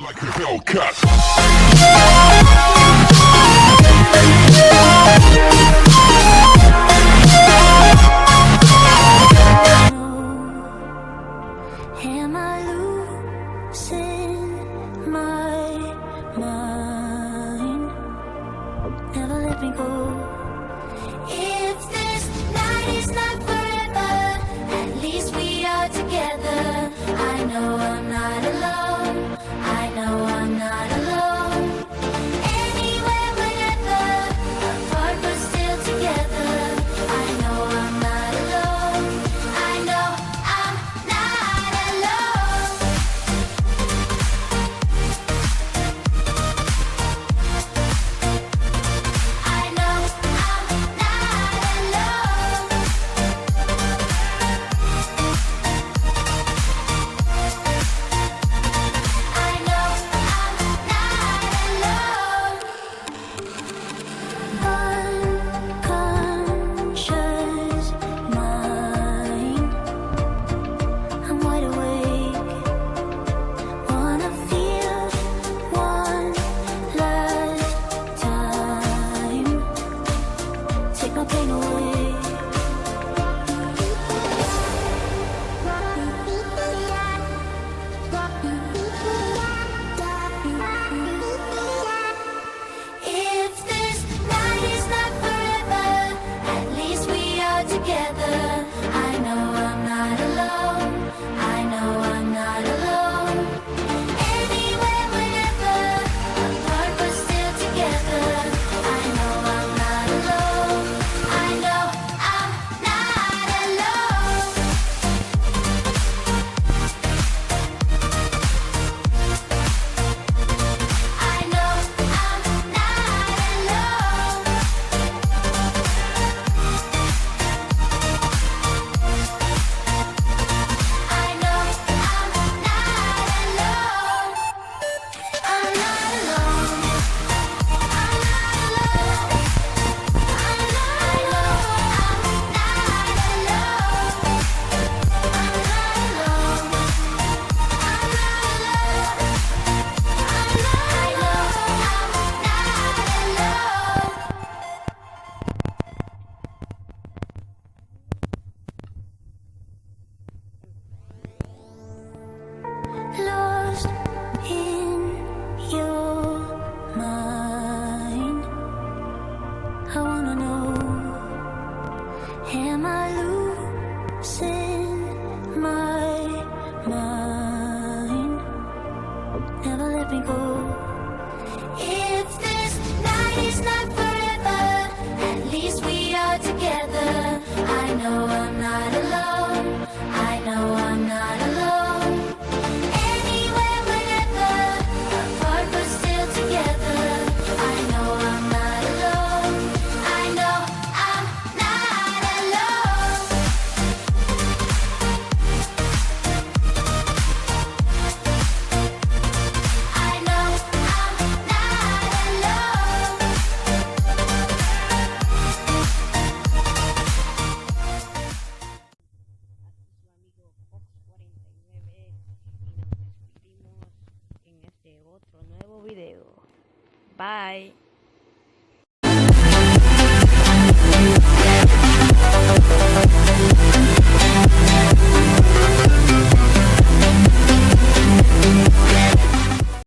Like a Hellcat. Am I losing my mind? Never let me go. If this night is not forever, at least we are together. I know I'm not alone. I know I'm not alone. Anywhere, whenever, apart but still together. I know I'm not alone. I know I'm not alone. I know I'm not alone. I know I'm not alone. Unconscious mind, I'm wide awake. Wanna feel one last time. Take my pain away. If this night is not forever, at least we are together. I know I'm not alone. I know I'm not alone. Anywhere, whenever, apart but still together. I know I'm not alone. I know I'm not alone. I know I'm not alone. I know I'm not alone. I'm not alone. I'm not alone. I'm not alone. I'm not alone. I'm not alone. I'm not alone. I know I'm not alone. Lost in your mind. I wanna know, am I losing my mind? Never let me go. If this night is not forever, at least we are together. I know I'm not alone. I know I'm not alone. Anywhere, whenever, apart but still together. I know I'm not alone. I know I'm not alone. I know I'm not alone. Su amigo Fox49 y nos despedimos en este otro nuevo video. Bye.